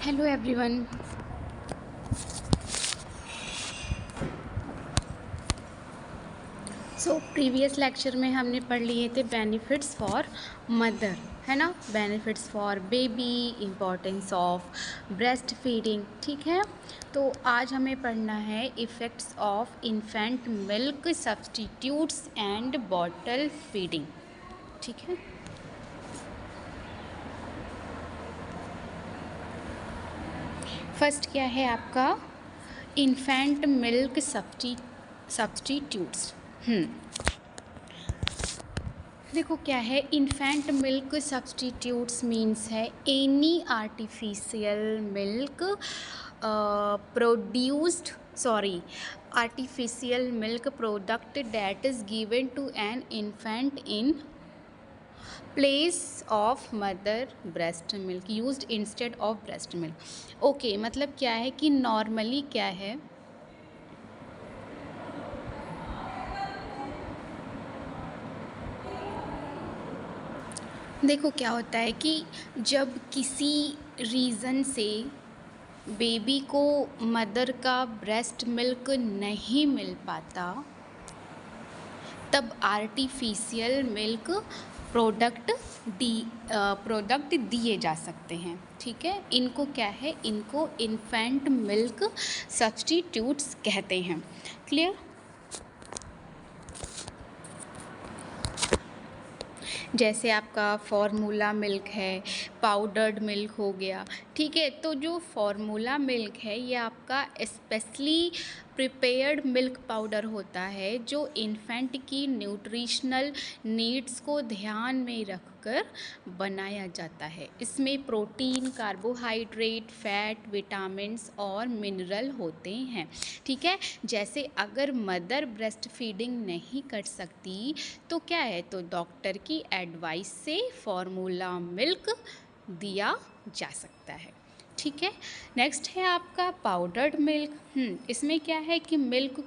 Hello everyone. Previous lecture में हमने पढ़ लिए थे बेनिफिट्स फॉर मदर, है ना। Benefits for baby, importance of breast feeding, ठीक है। तो आज हमें पढ़ना है effects of infant milk substitutes and bottle feeding, ठीक है। फर्स्ट क्या है आपका इन्फेंट मिल्क सब्सटीट्यूट्स। देखो क्या है इन्फेंट मिल्क सब्सटीट्यूट्स मीन्स है any artificial milk produced artificial milk product that is given to an infant in place of mother breast milk used instead of breast milk. Okay, मतलब क्या है कि normally क्या है, देखो क्या होता है कि जब किसी रीज़न से बेबी को मदर का ब्रेस्ट मिल्क नहीं मिल पाता, तब आर्टिफिशियल मिल्क प्रोडक्ट दिए जा सकते हैं, ठीक है। इनको क्या है, इनको इन्फेंट मिल्क सब्सटीट्यूट्स कहते हैं। क्लियर। जैसे आपका फार्मूला मिल्क है, पाउडर्ड मिल्क हो गया, ठीक है। तो जो फार्मूला मिल्क है ये आपका स्पेशली प्रिपेयर्ड मिल्क पाउडर होता है जो इन्फेंट की न्यूट्रिशनल नीड्स को ध्यान में रखकर बनाया जाता है। इसमें प्रोटीन, कार्बोहाइड्रेट, फैट, विटामिन्स और मिनरल होते हैं, ठीक है। जैसे अगर मदर ब्रेस्ट फीडिंग नहीं कर सकती तो क्या है, तो डॉक्टर की एडवाइस से फार्मूला मिल्क दिया जा सकता है, ठीक है। नेक्स्ट है आपका पाउडर्ड मिल्क। इसमें क्या है कि मिल्क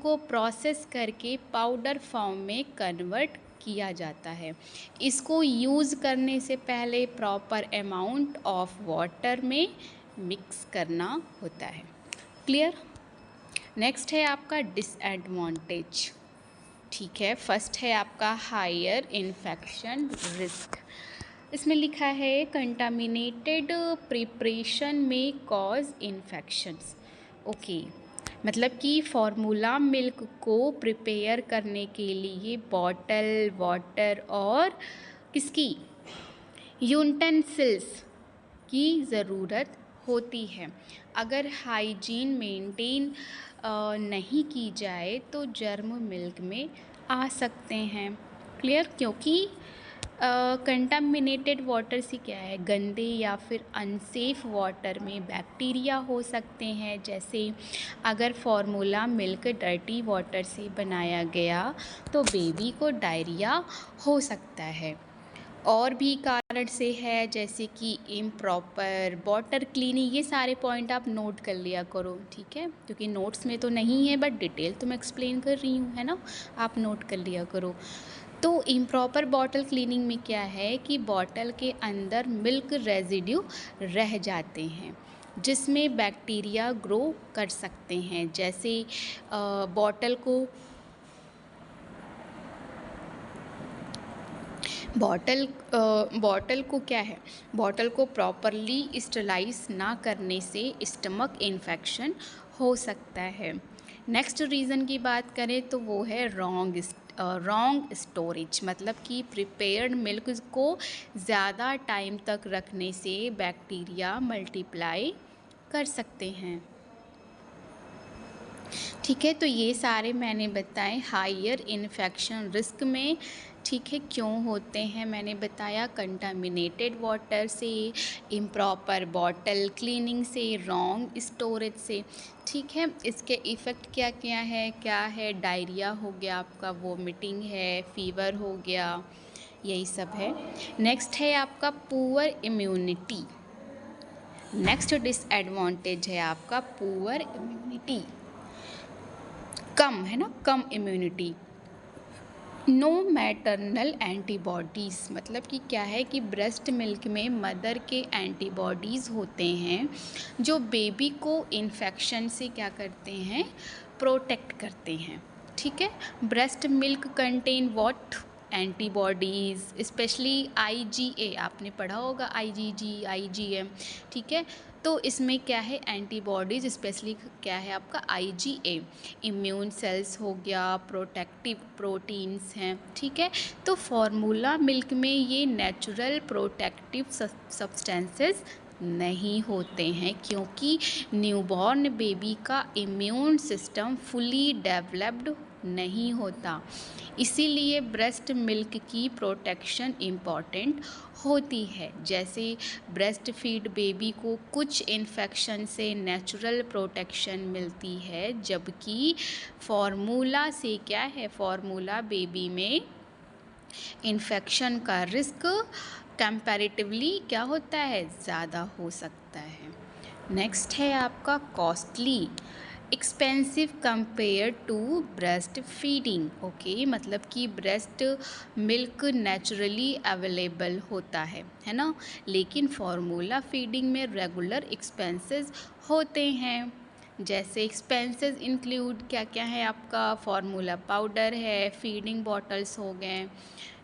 को प्रोसेस करके पाउडर फॉर्म में कन्वर्ट किया जाता है। इसको यूज़ करने से पहले प्रॉपर अमाउंट ऑफ वाटर में मिक्स करना होता है। क्लियर। नेक्स्ट है आपका डिसएडवांटेज, ठीक है। फर्स्ट है आपका हायर इन्फेक्शन रिस्क। इसमें लिखा है कंटामिनेटेड प्रिपरेशन में कॉज इन्फेक्शंस। ओके, मतलब कि फार्मूला मिल्क को प्रिपेयर करने के लिए बॉटल, वाटर और किसकी यूटेंसिल्स की ज़रूरत होती है। अगर हाइजीन मेंटेन नहीं की जाए तो जर्म मिल्क में आ सकते हैं। क्लियर। क्योंकि कंटामिनेटेड वाटर से क्या है, गंदे या फिर अनसेफ वाटर में बैक्टीरिया हो सकते हैं। जैसे अगर फार्मूला मिल्क डर्टी वाटर से बनाया गया तो बेबी को डायरिया हो सकता है। और भी कारण से है जैसे कि इम्प्रॉपर वाटर क्लीनिंग। ये सारे पॉइंट आप नोट कर लिया करो, ठीक है, क्योंकि नोट्स में तो नहीं है बट डिटेल तो मैं एक्सप्लेन कर रही हूँ, है ना। आप नोट कर लिया करो। तो इम्प्रॉपर बॉटल क्लीनिंग में क्या है कि बॉटल के अंदर मिल्क रेजिड्यू रह जाते हैं जिसमें बैक्टीरिया ग्रो कर सकते हैं। जैसे बॉटल को क्या है, बॉटल को प्रॉपरली स्टरलाइज ना करने से स्टमक इन्फेक्शन हो सकता है। नेक्स्ट रीज़न की बात करें तो वो है रॉन्ग स्टोरेज, मतलब कि प्रिपेयर्ड मिल्क को ज़्यादा टाइम तक रखने से बैक्टीरिया मल्टीप्लाई कर सकते हैं, ठीक है। तो ये सारे मैंने बताए हायर इन्फेक्शन रिस्क में, ठीक है, क्यों होते हैं मैंने बताया, कंटामिनेटेड वाटर से, इम्प्रॉपर बॉटल क्लीनिंग से, रॉन्ग स्टोरेज से, ठीक है। इसके इफ़ेक्ट क्या क्या है, डायरिया हो गया आपका, वोमिटिंग है, फीवर हो गया, यही सब है। नेक्स्ट है आपका पुअर इम्यूनिटी। नेक्स्ट डिसएडवांटेज है आपका पुअर इम्यूनिटी, कम, है ना, कम इम्यूनिटी। नो मैटरनल एंटीबॉडीज़ मतलब कि क्या है कि ब्रेस्ट मिल्क में मदर के एंटीबॉडीज़ होते हैं जो बेबी को इन्फेक्शन से क्या करते हैं, प्रोटेक्ट करते हैं। ठीक है, breast milk contain what, antibodies, specially IgA, आपने पढ़ा होगा आईजीजी आईजीएम। ठीक है, तो इसमें क्या है, एंटीबॉडीज़ स्पेशली क्या है आपका आईजीए, इम्यून सेल्स हो गया, प्रोटेक्टिव प्रोटीन्स हैं। ठीक है, तो फार्मूला मिल्क में ये नेचुरल प्रोटेक्टिव सब्सटेंसेस नहीं होते हैं क्योंकि न्यूबॉर्न बेबी का इम्यून सिस्टम फुली डेवलप्ड नहीं होता, इसीलिए ब्रेस्ट मिल्क की प्रोटेक्शन इम्पॉर्टेंट होती है। जैसे ब्रेस्ट फीड बेबी को कुछ इन्फेक्शन से नेचुरल प्रोटेक्शन मिलती है, जबकि फार्मूला से क्या है, फार्मूला बेबी में इन्फेक्शन का रिस्क कंपैरेटिवली क्या होता है, ज़्यादा हो सकता है। नेक्स्ट है आपका costly, expensive compare to breast feeding. Okay, मतलब कि ब्रेस्ट मिल्क नेचुरली अवेलेबल होता है ना, लेकिन फार्मूला फीडिंग में रेगुलर एक्सपेंसेस होते हैं। जैसे एक्सपेंसेस इंक्लूड क्या क्या है आपका, फार्मूला पाउडर है, फीडिंग बॉटल्स हो गए,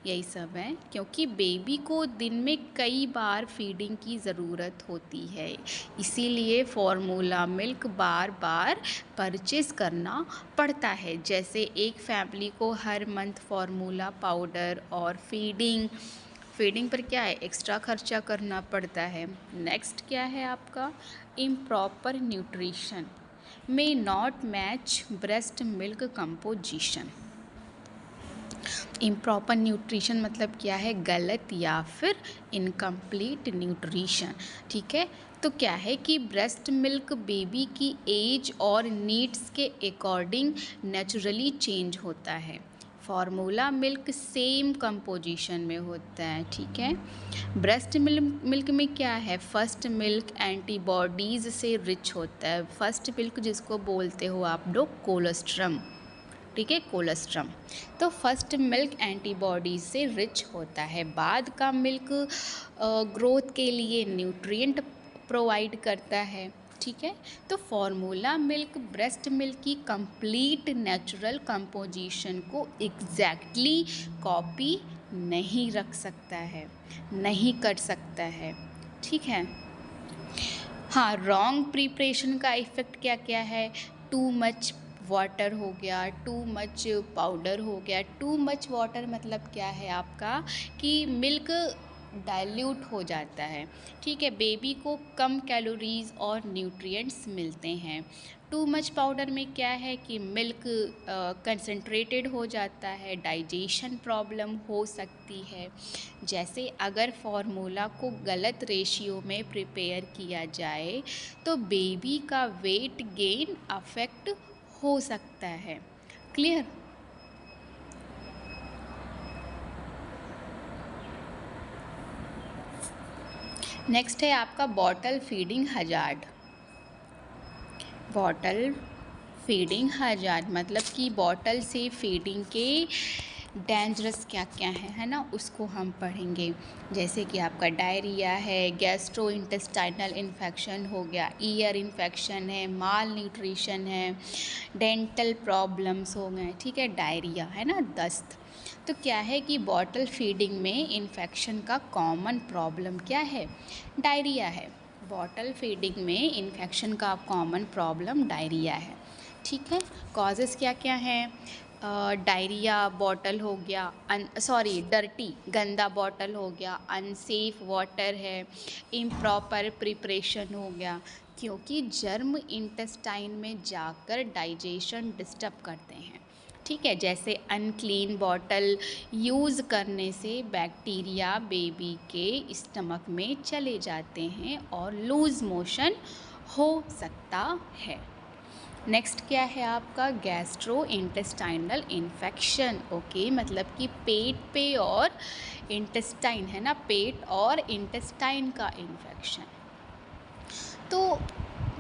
यही सब है, क्योंकि बेबी को दिन में कई बार फीडिंग की ज़रूरत होती है, इसीलिए फार्मूला मिल्क बार बार परचेस करना पड़ता है। जैसे एक फैमिली को हर मंथ फार्मूला पाउडर और फीडिंग पर क्या है, एक्स्ट्रा खर्चा करना पड़ता है। नेक्स्ट क्या है आपका, improper nutrition may not match breast milk composition। Improper nutrition मतलब क्या है, गलत या फिर इनकम्प्लीट न्यूट्रिशन। ठीक है, तो क्या है कि ब्रेस्ट मिल्क बेबी की एज और नीड्स के अकॉर्डिंग नेचुरली चेंज होता है, फार्मूला मिल्क सेम कंपोजिशन में होता है। ठीक है, ब्रेस्ट मिल्क में क्या है, फर्स्ट मिल्क एंटीबॉडीज़ से रिच होता है। फर्स्ट मिल्क जिसको बोलते हो आप लोग कोलेस्ट्रम, ठीक है, कोलेस्ट्रम। तो फर्स्ट मिल्क एंटीबॉडी से रिच होता है, बाद का मिल्क ग्रोथ के लिए न्यूट्रिएंट प्रोवाइड करता है। ठीक है, तो फार्मूला मिल्क ब्रेस्ट मिल्क की कंप्लीट नेचुरल कंपोजिशन को एग्जैक्टली कॉपी नहीं रख सकता है, नहीं कर सकता है। ठीक है, हाँ, रॉन्ग प्रिपरेशन का इफ़ेक्ट क्या क्या है, टू मच वाटर हो गया, टू मच पाउडर हो गया। टू मच वाटर मतलब क्या है आपका कि मिल्क डाइल्यूट हो जाता है। ठीक है, बेबी को कम कैलोरीज और न्यूट्रिएंट्स मिलते हैं। टू मच पाउडर में क्या है कि मिल्क कंसंट्रेटेड हो जाता है, डाइजेशन प्रॉब्लम हो सकती है। जैसे अगर फार्मूला को गलत रेशियो में प्रिपेयर किया जाए तो बेबी का वेट गेन अफेक्ट हो सकता है। क्लियर? नेक्स्ट है आपका bottle feeding hazard. Bottle feeding hazard मतलब कि बॉटल से फीडिंग के डेंजरस क्या क्या है ना, उसको हम पढ़ेंगे। जैसे कि आपका डायरिया है, गैस्ट्रो इंटेस्टाइनल इन्फेक्शन हो गया, ईयर इन्फेक्शन है, माल न्यूट्रिशन है, डेंटल प्रॉब्लम्स हो गए। ठीक है, डायरिया है ना, दस्त। तो क्या है कि बॉटल फीडिंग में इन्फेक्शन का कॉमन प्रॉब्लम क्या है, डायरिया है। बॉटल फीडिंग में इन्फेक्शन का कॉमन प्रॉब्लम डायरिया है। ठीक है, कॉजेज़ क्या क्या हैं, डायरिया, बॉटल हो गया, डर्टी गंदा बॉटल हो गया, अनसेफ वाटर है, इम्प्रॉपर प्रिपरेशन हो गया, क्योंकि जर्म इंटेस्टाइन में जाकर डाइजेशन डिस्टर्ब करते हैं। ठीक है, जैसे अनक्लीन बॉटल यूज़ करने से बैक्टीरिया बेबी के स्टमक में चले जाते हैं और लूज़ मोशन हो सकता है। नेक्स्ट क्या है आपका, गैस्ट्रो इंटेस्टाइनल इन्फेक्शन। ओके, मतलब कि पेट पे और इंटेस्टाइन है ना, पेट और इंटेस्टाइन का इन्फेक्शन। तो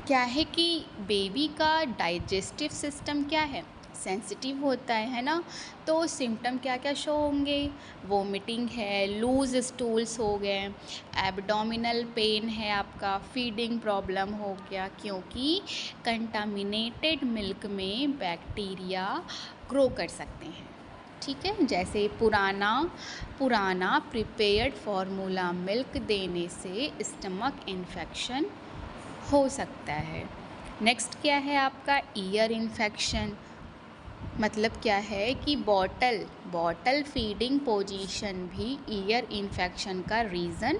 क्या है कि बेबी का डाइजेस्टिव सिस्टम क्या है, सेंसिटिव होता है ना। तो सिम्टम क्या क्या शो होंगे, वोमिटिंग है, लूज स्टूल्स हो गए, एब्डोमिनल पेन है आपका, फीडिंग प्रॉब्लम हो गया, क्योंकि कंटामिनेटेड मिल्क में बैक्टीरिया ग्रो कर सकते हैं। ठीक है, जैसे पुराना प्रिपेयर्ड फार्मूला मिल्क देने से स्टमक इन्फेक्शन हो सकता है। नेक्स्ट क्या है आपका, ईयर इन्फेक्शन। मतलब क्या है कि बॉटल फीडिंग पोजीशन भी ईयर इन्फेक्शन का रीज़न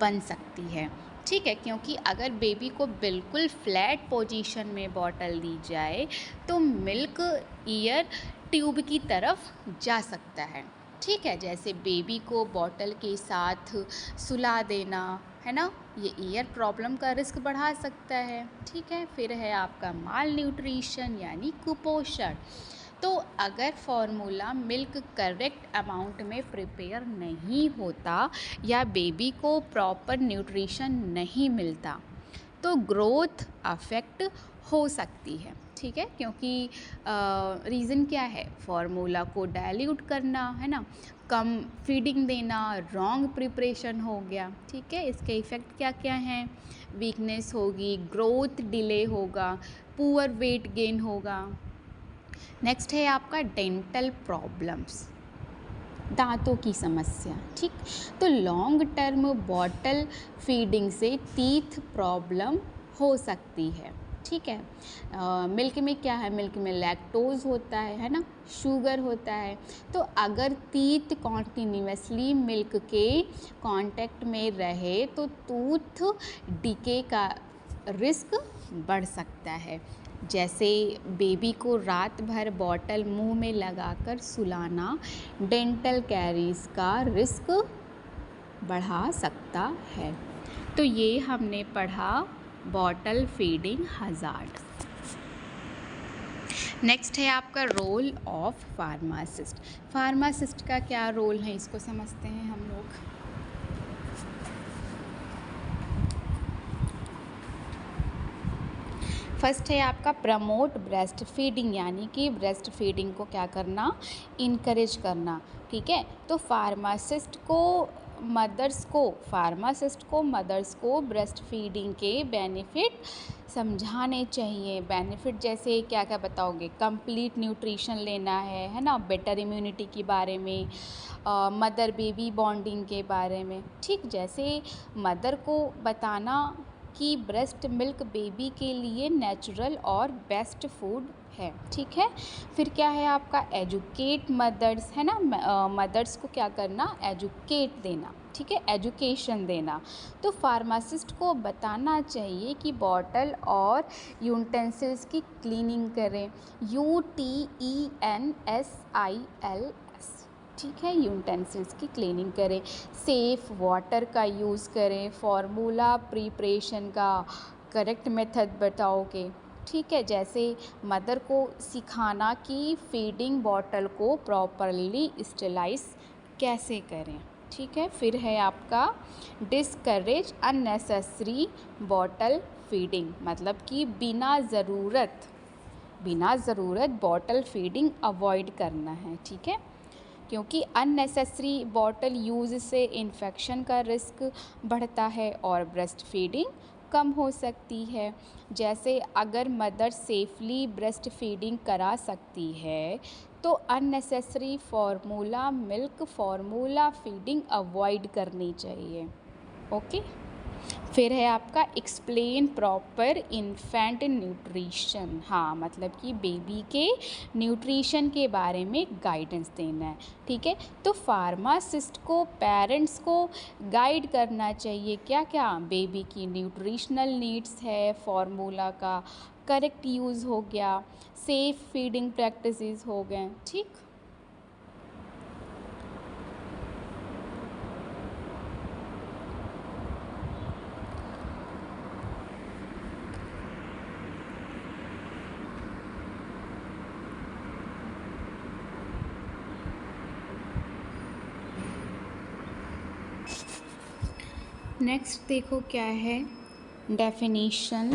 बन सकती है। ठीक है, क्योंकि अगर बेबी को बिल्कुल फ्लैट पोजीशन में बॉटल दी जाए तो मिल्क ईयर ट्यूब की तरफ जा सकता है। ठीक है, जैसे बेबी को बॉटल के साथ सुला देना, है ना, ये ईयर प्रॉब्लम का रिस्क बढ़ा सकता है। ठीक है, फिर है आपका माल न्यूट्रिशन यानी कुपोषण। तो अगर फार्मूला मिल्क करेक्ट अमाउंट में प्रिपेयर नहीं होता या बेबी को प्रॉपर न्यूट्रिशन नहीं मिलता तो ग्रोथ अफेक्ट हो सकती है। ठीक है, क्योंकि रीज़न क्या है, फार्मूला को डाइल्यूट करना, है ना, कम फीडिंग देना, रॉन्ग प्रिपरेशन हो गया। ठीक है, इसके इफ़ेक्ट क्या क्या हैं, वीकनेस होगी, ग्रोथ डिले होगा, पुअर वेट गेन होगा। नेक्स्ट है आपका डेंटल प्रॉब्लम्स, दांतों की समस्या। ठीक, तो लॉन्ग टर्म बॉटल फीडिंग से टीथ प्रॉब्लम हो सकती है। ठीक है, मिल्क में क्या है, मिल्क में लैक्टोज होता है ना, शुगर होता है। तो अगर टीथ कॉन्टिन्यूसली मिल्क के कांटेक्ट में रहे तो टूथ डिके का रिस्क बढ़ सकता है। जैसे बेबी को रात भर बॉटल मुंह में लगाकर सुलाना डेंटल कैरीज का रिस्क बढ़ा सकता है। तो ये हमने पढ़ा बॉटल फीडिंग हज़ार्ड। नेक्स्ट है आपका रोल ऑफ फार्मासिस्ट। फार्मासिस्ट का क्या रोल है, इसको समझते हैं हम लोग। फर्स्ट है आपका प्रमोट ब्रेस्ट फीडिंग, यानी कि ब्रेस्ट फीडिंग को क्या करना, इनकरेज करना। ठीक है, तो फार्मासिस्ट को मदर्स को ब्रेस्ट फीडिंग के बेनिफिट समझाने चाहिए। बेनिफिट जैसे क्या क्या बताओगे, कंप्लीट न्यूट्रिशन लेना है ना, बेटर इम्यूनिटी के बारे में, मदर बेबी बॉन्डिंग के बारे में। ठीक, जैसे मदर को बताना कि ब्रेस्ट मिल्क बेबी के लिए नेचुरल और बेस्ट फूड है। ठीक है, फिर क्या है आपका एजुकेट मदर्स, है ना, मदर्स को क्या करना, एजुकेट देना। ठीक है, एजुकेशन देना। तो फार्मासिस्ट को बताना चाहिए कि बॉटल और यूटेंसिल्स की क्लीनिंग करें, UTENSILS। ठीक है, यूटेंसिल्स की क्लीनिंग करें, सेफ़ वाटर का यूज़ करें, फार्मूला प्रिपरेशन का करेक्ट मेथड बताओगे। ठीक है, जैसे मदर को सिखाना कि फीडिंग बॉटल को प्रॉपरली स्टेलाइज कैसे करें। ठीक है, फिर है आपका डिस्करेज अननेसेसरी बॉटल फीडिंग, मतलब कि बिना ज़रूरत बॉटल फीडिंग अवॉइड करना है। ठीक है, क्योंकि अननेसेसरी बॉटल यूज़ से इन्फेक्शन का रिस्क बढ़ता है और ब्रेस्ट फीडिंग कम हो सकती है। जैसे अगर मदर सेफली ब्रेस्ट फीडिंग करा सकती है तो अननेसेसरी फार्मूला फीडिंग अवॉइड करनी चाहिए। ओके, फिर है आपका एक्सप्लेन प्रॉपर इन्फेंट न्यूट्रिशन। हाँ, मतलब कि बेबी के न्यूट्रिशन के बारे में गाइडेंस देना है। ठीक है, तो फार्मासिस्ट को पेरेंट्स को गाइड करना चाहिए क्या क्या, बेबी की न्यूट्रिशनल नीड्स है, फार्मूला का करेक्ट यूज़ हो गया, सेफ़ फीडिंग प्रैक्टिसेस हो गए। ठीक, नेक्स्ट देखो क्या है, definition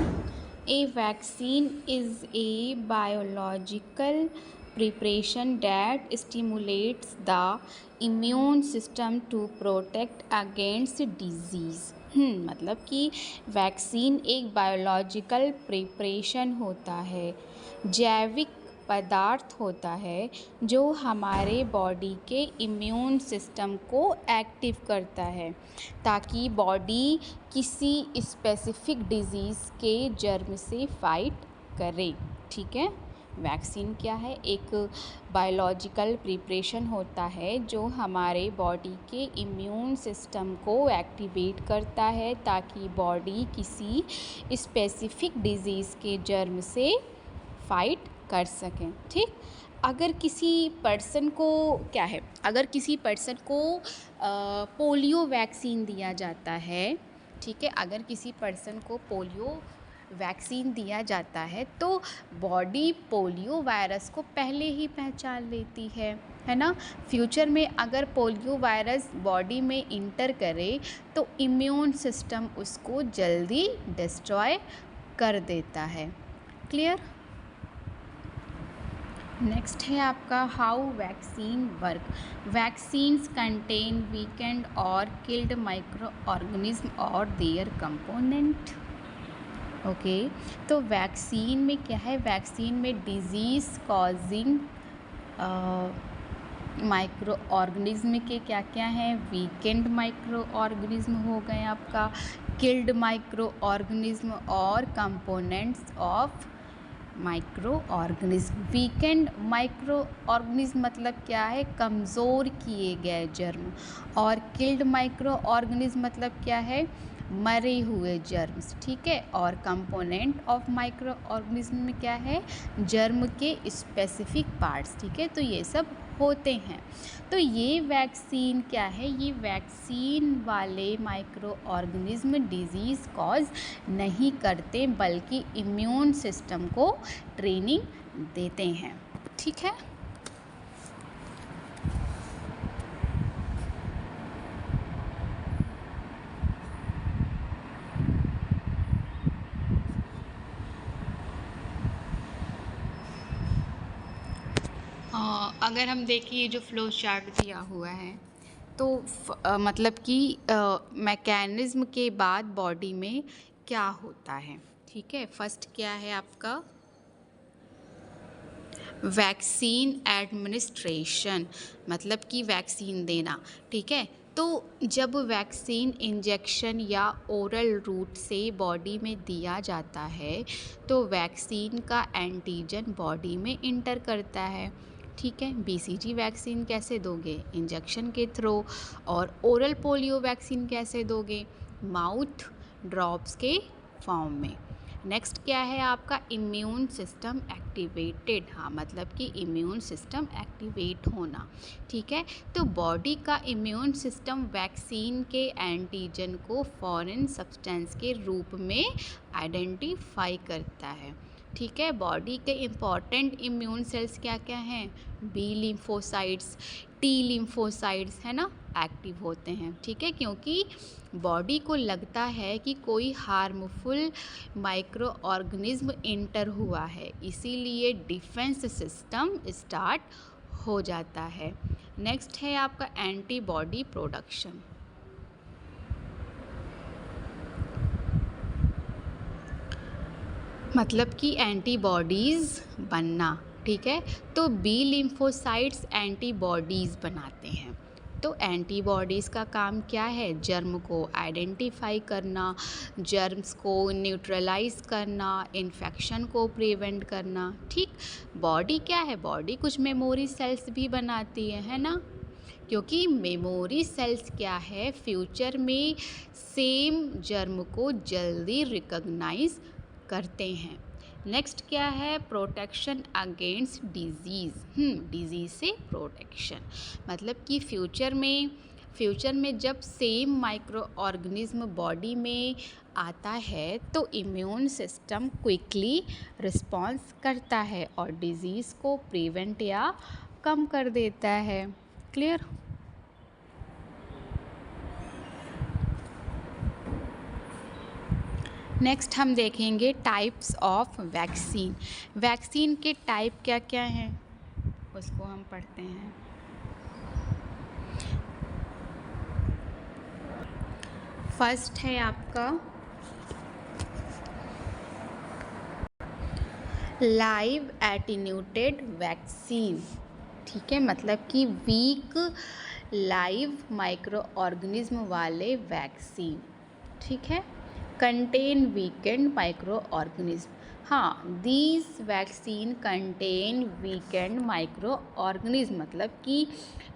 A vaccine is a biological preparation that stimulates the immune system to protect against disease। मतलब कि वैक्सीन एक बायोलॉजिकल प्रिपरेशन होता है, जैविक पदार्थ होता है जो हमारे बॉडी के इम्यून सिस्टम को एक्टिव करता है ताकि बॉडी किसी स्पेसिफिक डिज़ीज़ के जर्म से फाइट करे। ठीक है, वैक्सीन क्या है? एक बायोलॉजिकल प्रिपरेशन होता है जो हमारे बॉडी के इम्यून सिस्टम को एक्टिवेट करता है ताकि बॉडी किसी स्पेसिफिक डिज़ीज़ के जर्म से फाइट कर सकें। ठीक, अगर किसी पर्सन को क्या है, अगर किसी पर्सन को पोलियो वैक्सीन दिया जाता है, ठीक है, अगर किसी पर्सन को पोलियो वैक्सीन दिया जाता है तो बॉडी पोलियो वायरस को पहले ही पहचान लेती है ना। फ्यूचर में अगर पोलियो वायरस बॉडी में इंटर करे तो इम्यून सिस्टम उसको जल्दी डिस्ट्रॉय कर देता है। क्लियर? नेक्स्ट है आपका how vaccine work. Vaccines contain weekend और किल्ड माइक्रो ऑर्गेनिज्म और देयर कंपोनेंट। ओके, तो वैक्सीन में क्या है? वैक्सीन में डिजीज़ कॉजिंग माइक्रो ऑर्गेनिज्म के क्या क्या हैं? वीकेंड माइक्रो ऑर्गेनिज्म हो गए आपका, किल्ड माइक्रो ऑर्गेनिज्म और components of micro organism. Weekend micro organism मतलब क्या है? कमज़ोर किए गए जर्म। और किल्ड माइक्रो ऑर्गेनिज्म मतलब क्या है? मरे हुए जर्म्स। ठीक है, और कंपोनेंट ऑफ माइक्रो ऑर्गेनिज्म में क्या है? जर्म के स्पेसिफिक पार्ट्स। ठीक है, तो ये सब होते हैं। तो ये वैक्सीन क्या है? ये वैक्सीन वाले माइक्रो ऑर्गेनिज्म डिजीज़ कॉज नहीं करते बल्कि इम्यून सिस्टम को ट्रेनिंग देते हैं। ठीक है, अगर हम देखिए जो फ्लो चार्ट दिया हुआ है तो मतलब कि मैकेनिज़्म के बाद बॉडी में क्या होता है। ठीक है, फर्स्ट क्या है आपका? वैक्सीन एडमिनिस्ट्रेशन, मतलब कि वैक्सीन देना। ठीक है, तो जब वैक्सीन इंजेक्शन या ओरल रूट से बॉडी में दिया जाता है तो वैक्सीन का एंटीजन बॉडी में इंटर करता है। ठीक है, बीसीजी वैक्सीन कैसे दोगे? इंजेक्शन के थ्रू। और ओरल पोलियो वैक्सीन कैसे दोगे? माउथ ड्रॉप्स के फॉर्म में। नेक्स्ट क्या है आपका? Immune system activated. हाँ, मतलब कि इम्यून सिस्टम एक्टिवेट होना। ठीक है, तो बॉडी का इम्यून सिस्टम वैक्सीन के एंटीजन को फॉरेन सब्सटेंस के रूप में आइडेंटिफाई करता है। ठीक है, बॉडी के इम्पॉर्टेंट इम्यून सेल्स क्या क्या हैं? बी लिम्फोसाइट्स, टी लिम्फोसाइट्स, है ना, एक्टिव होते हैं। ठीक है, क्योंकि बॉडी को लगता है कि कोई हार्मफुल माइक्रो ऑर्गेनिज्म इंटर हुआ है, इसीलिए डिफेंस सिस्टम स्टार्ट हो जाता है। नेक्स्ट है आपका एंटीबॉडी प्रोडक्शन। मतलब कि एंटीबॉडीज़ बनना। ठीक है, तो बी लिम्फोसाइट्स एंटीबॉडीज़ बनाते हैं। तो एंटीबॉडीज़ का काम क्या है? जर्म को आइडेंटिफाई करना, जर्म्स को न्यूट्रलाइज करना, इन्फेक्शन को प्रिवेंट करना। ठीक, बॉडी क्या है? बॉडी कुछ मेमोरी सेल्स भी बनाती है ना, क्योंकि मेमोरी सेल्स क्या है? फ्यूचर में सेम जर्म को जल्दी रिकॉग्नाइज करते हैं। नेक्स्ट क्या है? Protection against disease. डिजीज़ से प्रोटेक्शन, मतलब कि फ्यूचर में जब सेम माइक्रो ऑर्गेनिज्म बॉडी में आता है तो इम्यून सिस्टम क्विकली रिस्पॉन्स करता है और डिजीज़ को प्रिवेंट या कम कर देता है। क्लियर? नेक्स्ट हम देखेंगे टाइप्स ऑफ वैक्सीन। वैक्सीन के टाइप क्या क्या हैं उसको हम पढ़ते हैं। फर्स्ट है आपका लाइव एटीन्यूटेड वैक्सीन। ठीक है, मतलब कि वीक लाइव माइक्रो ऑर्गेनिज्म वाले वैक्सीन। ठीक है, कंटेन वीकेंड माइक्रो ऑर्गेनिज्म। हाँ, these vaccine contain weekend micro organism, मतलब कि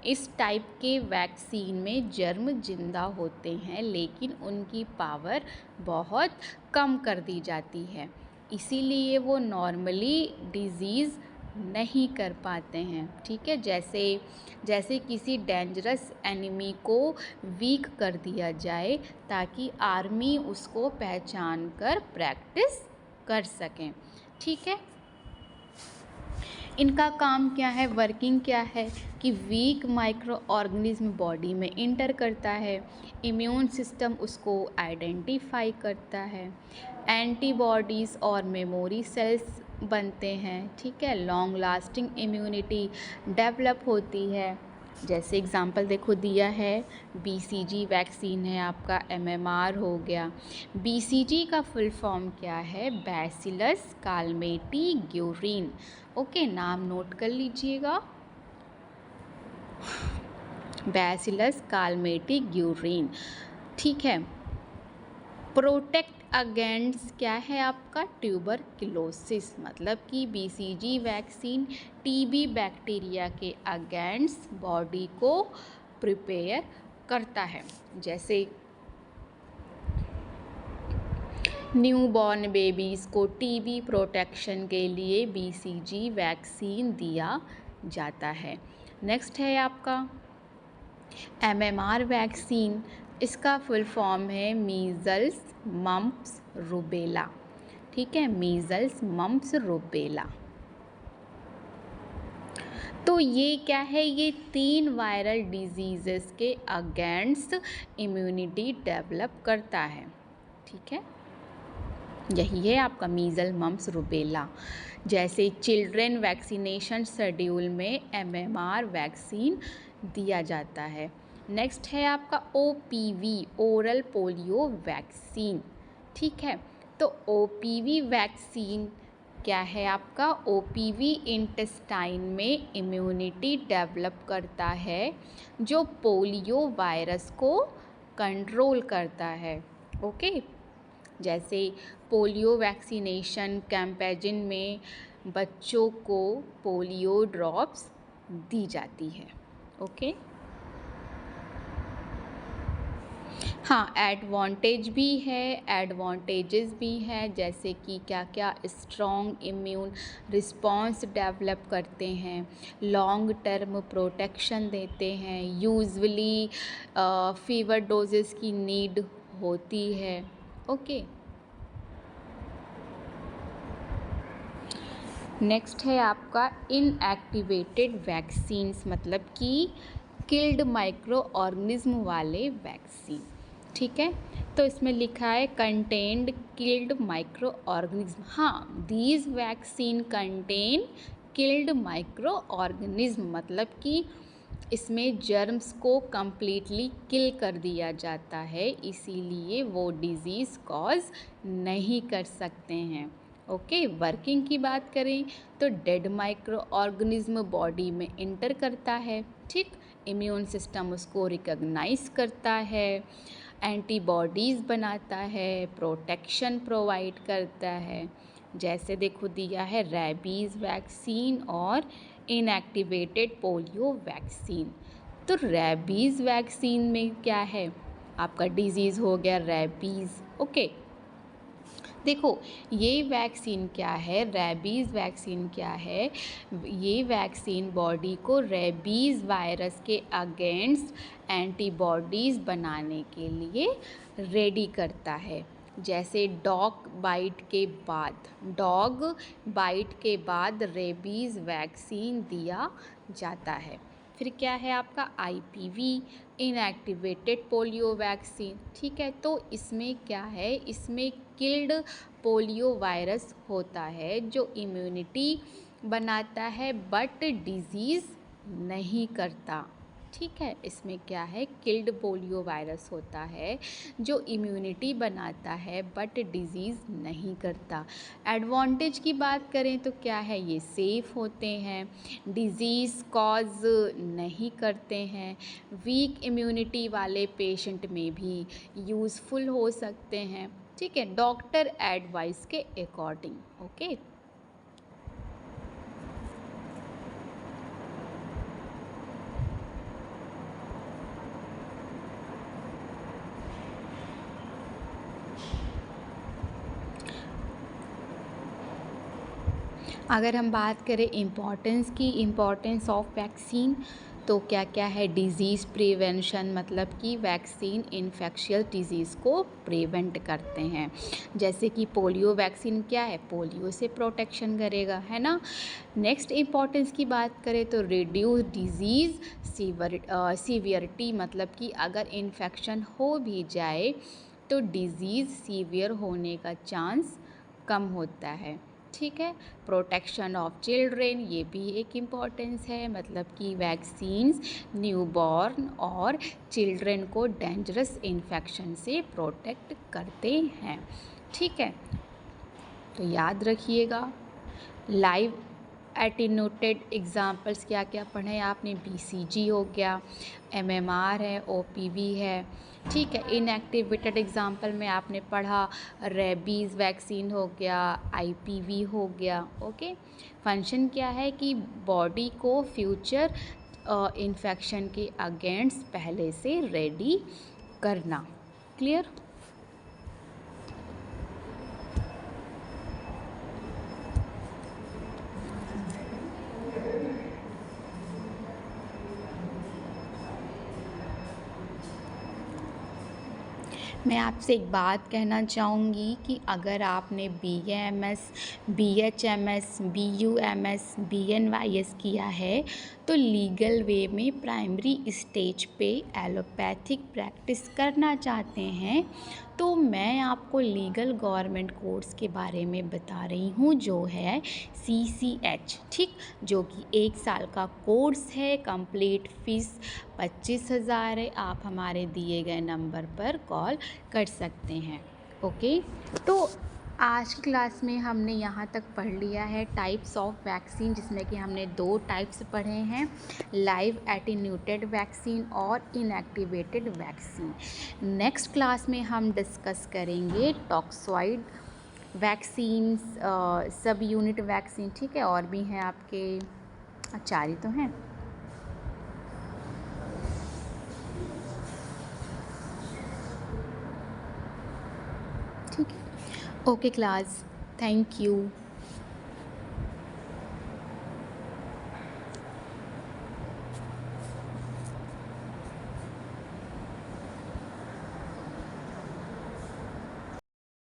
इस टाइप के वैक्सीन में जर्म जिंदा होते हैं लेकिन उनकी पावर बहुत कम कर दी जाती है, इसीलिए वो नॉर्मली डिजीज़ नहीं कर पाते हैं। ठीक है, जैसे किसी डेंजरस एनिमी को वीक कर दिया जाए ताकि आर्मी उसको पहचान कर प्रैक्टिस कर सकें। ठीक है, इनका काम क्या है, वर्किंग क्या है कि वीक माइक्रो ऑर्गेनिज्म बॉडी में इंटर करता है, इम्यून सिस्टम उसको आइडेंटिफाई करता है, एंटीबॉडीज़ और मेमोरी सेल्स बनते हैं। ठीक है, लॉन्ग लास्टिंग इम्यूनिटी डेवलप होती है। जैसे एग्जांपल देखो दिया है, बीसीजी वैक्सीन है आपका, एमएमआर हो गया। बीसीजी का फुल फॉर्म क्या है, बैसिलस कालमेटी ग्यूरिन। ओके, नाम नोट कर लीजिएगा, बैसिलस कालमेटी ग्यूरिन। ठीक है, प्रोटेक्ट अगेंस्ट क्या है आपका, ट्यूबरक्लोसिस, मतलब कि बीसीजी वैक्सीन टीबी बैक्टीरिया के अगेंस्ट बॉडी को प्रिपेयर करता है। जैसे न्यूबॉर्न बेबीज़ को टीबी प्रोटेक्शन के लिए बीसीजी वैक्सीन दिया जाता है। नेक्स्ट है आपका एमएमआर वैक्सीन, इसका फुल फॉर्म है मीज़ल्स मम्प्स रूबेला। ठीक है, मीज़ल्स मम्प्स रूबेला। तो ये क्या है, ये 3 वायरल डिजीज़ेस के अगेंस्ट इम्यूनिटी डेवलप करता है। ठीक है, यही है आपका मीज़ल मम्प्स रूबेला। जैसे चिल्ड्रन वैक्सीनेशन शेड्यूल में एमएमआर वैक्सीन दिया जाता है। नेक्स्ट है आपका ओपीवी, ओरल पोलियो वैक्सीन। ठीक है, तो ओपीवी वैक्सीन क्या है आपका, ओपीवी इंटेस्टाइन में इम्यूनिटी डेवलप करता है जो पोलियो वायरस को कंट्रोल करता है। ओके, जैसे पोलियो वैक्सीनेशन कैंपेन में बच्चों को पोलियो ड्रॉप्स दी जाती है। ओके, हाँ, एडवांटेज भी है, एडवांटेजेस भी हैं, जैसे कि क्या क्या, स्ट्रॉन्ग इम्यून रिस्पॉन्स डेवलप करते हैं, लॉन्ग टर्म प्रोटेक्शन देते हैं, यूजुअली फीवर डोजेस की नीड होती है। ओके, नेक्स्ट है आपका इनएक्टिवेटेड वैक्सीन्स, मतलब कि किल्ड माइक्रो ऑर्गेनिज्म वाले वैक्सीन। ठीक है, तो इसमें लिखा है कंटेन्ड किल्ड माइक्रो ऑर्गेनिज्म। हाँ, these vaccine contain killed micro organism, मतलब कि इसमें जर्म्स को कम्प्लीटली किल कर दिया जाता है, इसीलिए वो डिज़ीज़ कॉज नहीं कर सकते हैं। ओके, वर्किंग की बात करें तो डेड माइक्रो ऑर्गेनिज्म बॉडी में इंटर करता है। ठीक, इम्यून सिस्टम उसको रिकॉग्नाइज करता है, एंटीबॉडीज़ बनाता है, प्रोटेक्शन प्रोवाइड करता है। जैसे देखो दिया है रैबीज़ वैक्सीन और इनएक्टिवेटेड पोलियो वैक्सीन। तो रैबीज़ वैक्सीन में क्या है, आपका डिजीज़ हो गया रैबीज़। ओके, देखो ये वैक्सीन क्या है, रैबीज़ वैक्सीन क्या है, ये वैक्सीन बॉडी को रैबीज़ वायरस के अगेंस्ट एंटीबॉडीज़ बनाने के लिए रेडी करता है। जैसे डॉग बाइट के बाद रेबीज़ वैक्सीन दिया जाता है। फिर क्या है आपका IPV, इनएक्टिवेटेड पोलियो वैक्सीन। ठीक है, तो इसमें क्या है, इसमें किल्ड पोलियो वायरस होता है जो इम्यूनिटी बनाता है बट डिजीज़ नहीं करता। ठीक है, इसमें क्या है, किल्ड पोलियो वायरस होता है जो इम्यूनिटी बनाता है बट डिज़ीज़ नहीं करता। एडवांटेज की बात करें तो क्या है, ये सेफ़ होते हैं, डिज़ीज़ कॉज नहीं करते हैं, वीक इम्यूनिटी वाले पेशेंट में भी यूज़फुल हो सकते हैं। ठीक है, डॉक्टर एडवाइस के अकॉर्डिंग। ओके, अगर हम बात करें इम्पॉर्टेंस ऑफ वैक्सीन, तो क्या क्या है, डिज़ीज़ प्रिवेंशन, मतलब कि वैक्सीन इन्फेक्शियस डिज़ीज़ को प्रिवेंट करते हैं। जैसे कि पोलियो वैक्सीन क्या है, पोलियो से प्रोटेक्शन करेगा, है ना। नेक्स्ट इम्पॉर्टेंस की बात करें तो रिड्यूस डिज़ीज़ सीवियरिटी, मतलब कि अगर इन्फेक्शन हो भी जाए तो डिज़ीज़ सीवियर होने का चांस कम होता है। ठीक है, प्रोटेक्शन ऑफ चिल्ड्रेन, ये भी एक इम्पॉर्टेंस है, मतलब कि वैक्सीन्स न्यूबॉर्न और चिल्ड्रेन को डेंजरस इन्फेक्शन से प्रोटेक्ट करते हैं। ठीक है, तो याद रखिएगा। लाइव एटीन्यूटेड एग्जाम्पल्स क्या क्या पढ़े आपने, BCG हो गया, MMR है, OPV है। ठीक है, इनएक्टिवेटेड एग्जाम्पल में आपने पढ़ा रेबीज़ वैक्सीन हो गया, IPV हो गया। ओके, फंक्शन क्या है कि बॉडी को फ्यूचर इन्फेक्शन के अगेंस्ट पहले से रेडी करना। क्लियर। मैं आपसे एक बात कहना चाहूँगी कि अगर आपने BAMS, BHMS, BUMS, BNYS किया है तो लीगल वे में प्राइमरी स्टेज पे एलोपैथिक प्रैक्टिस करना चाहते हैं तो मैं आपको लीगल गवर्नमेंट कोर्स के बारे में बता रही हूँ जो है CCH। ठीक, जो कि 1 साल का कोर्स है, कंप्लीट फीस 25,000 है। आप हमारे दिए गए नंबर पर कॉल कर सकते हैं। ओके, तो आज की क्लास में हमने यहाँ तक पढ़ लिया है टाइप्स ऑफ वैक्सीन, जिसमें कि हमने 2 टाइप्स पढ़े हैं, लाइव एटीन्यूटेड वैक्सीन और इनएक्टिवेटेड वैक्सीन। नेक्स्ट क्लास में हम डिस्कस करेंगे टॉक्सॉइड वैक्सीन्स, सब यूनिट वैक्सीन। ठीक है, और भी हैं आपके, 4 ही तो हैं। ठीक है, ओके क्लास, थैंक यू।